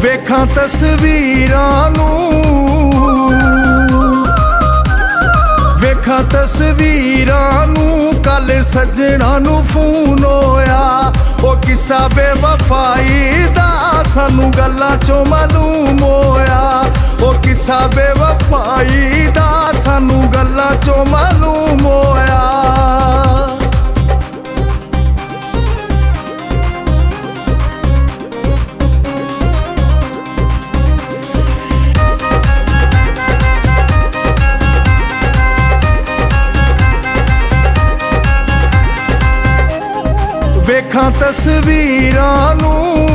ਵੇਖਾਂ ਤਸਵੀਰਾਂ ਨੂੰ, ਵੇਖਾਂ ਤਸਵੀਰਾਂ ਨੂੰ, ਕੱਲ ਸੱਜਣਾ ਨੂੰ ਫੋਨ ਹੋਇਆ। ਉਹ ਕਿੱਸਾ ਬੇਵਫਾਈ ਦਾ ਸਾਨੂੰ ਗੱਲਾਂ ਚੋਂ ਮਾਲੂਮ ਹੋਇਆ। ਉਹ ਕਿੱਸਾ ਬੇਵਫਾਈ ਦਾ ਸਾਨੂੰ ਗੱਲਾਂ ਚੋਂ ਮਾਲੂਮ ਹੋਇਆ। ਵੇਖਾਂ ਤਸਵੀਰਾਂ ਨੂੰ,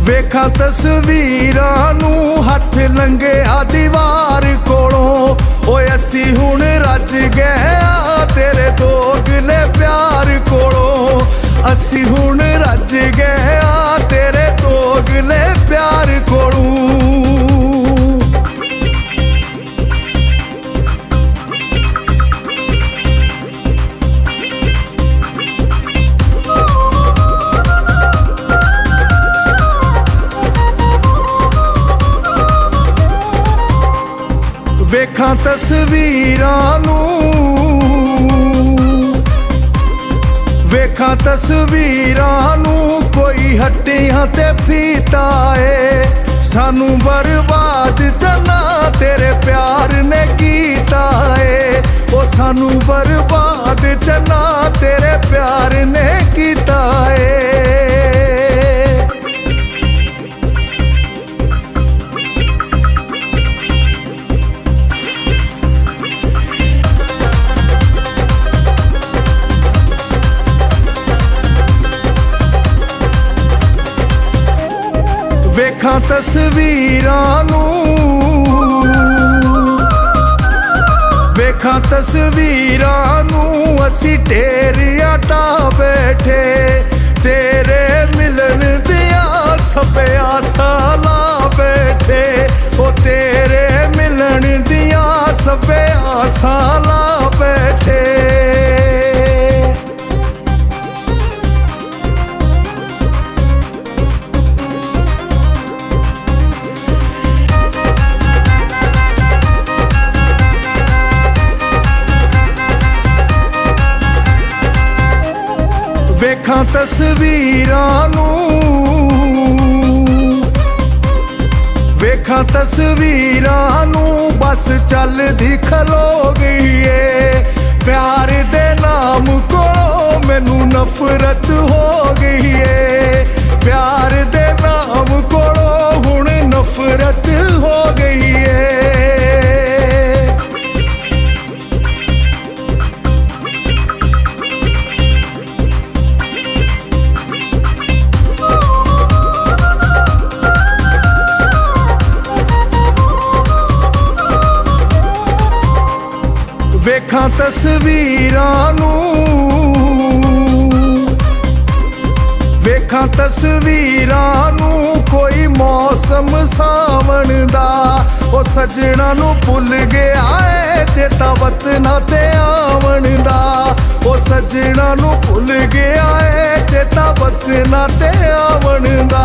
ਵੇਖਾਂ ਤਸਵੀਰਾਂ ਨੂੰ, ਹੱਥ ਲੰਘਿਆ ਦੀਵਾਰ ਕੋਲੋਂ। ਓਏ ਅਸੀਂ ਹੁਣ ਰੱਜ ਗਏ ਆ ਤੇਰੇ ਦੋਗਲੇ ਪਿਆਰ ਕੋਲੋਂ। ਅਸੀਂ ਹੁਣ ਰੱਜ ਗਏ ਆ ਤੇਰੇ ਦੋਗਲੇ ਪਿਆਰ ਕੋਲੋਂ। ਵੇਖਾਂ ਤਸਵੀਰਾਂ ਨੂੰ, ਵੇਖਾਂ ਤਸਵੀਰਾਂ ਨੂੰ, ਕੋਈ ਹੱਟੀਆਂ ਤੇ ਫੀਤਾ ਏ। ਸਾਨੂੰ ਬਰਬਾਦ ਜਨਾ ਤੇਰੇ ਪਿਆਰ ਨੇ ਕੀਤਾ ਏ। ਉਹ ਸਾਨੂੰ ਬਰਬਾਦ ਜਨਾ ਤੇਰੇ ਪਿਆਰ ਨੇ ਕੀਤਾ ਏ। ਵੇਖਾਂ ਤਸਵੀਰਾਂ ਨੂੰ, ਵੇਖਾਂ ਤਸਵੀਰਾਂ ਨੂੰ, ਅਸੀਂ ਢੇਰੀਆਂ ਢਾ ਬੈਠੇ ਤੇਰੇ ਮਿਲਣ ਦੀਆਂ ਸਭੇ ਆਸਾਂ ਲਾ ਬੈਠੇ। ਉਹ ਤੇਰੇ ਮਿਲਣ ਦੀਆਂ ਸਭੇ ਆਸਾਂ ਲਾ ਬੈਠੇ। ਵੇਖਾਂ ਤਸਵੀਰਾਂ ਨੂੰ, ਵੇਖਾਂ ਤਸਵੀਰਾਂ ਨੂੰ, ਬਸ ਚੱਲਦੀ ਖਲੋ ਗਈ ਏ। ਪਿਆਰ ਦੇ ਨਾਮ ਕੋਲੋਂ ਮੈਨੂੰ ਨਫ਼ਰਤ ਹੋ ਗਈ ਏ। ਪਿਆਰ ਦੇ ਨਾਮ ਕੋਲੋਂ ਹੁਣ ਨਫ਼ਰਤ ਹੋ ਗਈ ਏ। ਵੇਖਾਂ ਤਸਵੀਰਾਂ ਨੂੰ, ਵੇਖਾਂ ਤਸਵੀਰਾਂ ਨੂੰ, ਕੋਈ ਮੌਸਮ ਸਾਵਣ ਦਾ। ਉਹ ਸੱਜਣਾ ਨੂੰ ਭੁੱਲ ਗਿਆ ਏ ਚੇਤਾ ਵਤਨਾਂ ਤੇ ਆਵਣ ਦਾ। ਉਹ ਸੱਜਣਾ ਨੂੰ ਭੁੱਲ ਗਿਆ ਏ ਚੇਤਾ ਵਤਨਾਂ ਤੇ ਆਵਣ ਦਾ।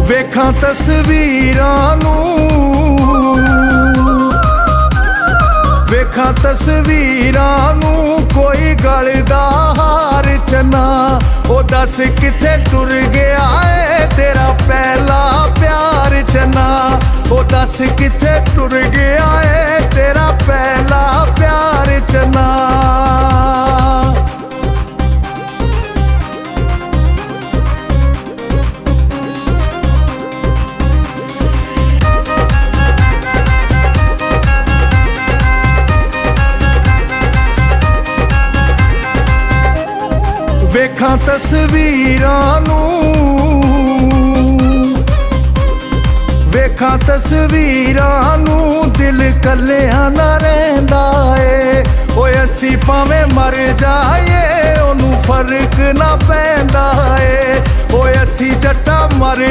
ਵੇਖਾਂ ਤਸਵੀਰਾਂ ਨੂੰ, ਵੇਖਾਂ ਤਸਵੀਰਾਂ ਨੂੰ, ਕੋਈ ਗਲ ਦਾ ਹਾਰ ਚਨਾ। ਉਹ ਦੱਸ ਕਿੱਥੇ ਟੁਰ ਗਿਆ ਏ ਤੇਰਾ ਪਹਿਲਾ ਪਿਆਰ ਚਨਾ। ਉਹ ਦੱਸ ਕਿੱਥੇ ਟੁਰ ਗਿਆ ਏ ਤੇਰਾ ਪਹਿਲਾ ਪਿਆਰ ਚਨਾ। ਵੇਖਾਂ ਤਸਵੀਰਾਂ ਨੂੰ, ਵੇਖਾਂ ਤਸਵੀਰਾਂ ਨੂੰ, ਦਿਲ ਕੱਲਿਆਂ ਨਾ ਰਹਿੰਦਾ ਏ। ਓਏ ਅਸੀਂ ਭਾਵੇਂ ਮਰ ਜਾਈਏ ਉਹਨੂੰ ਫਰਕ ਨਾ ਪੈਂਦਾ ਏ ਓਏ ਅਸੀਂ ਜੱਟਾਂ ਮਰ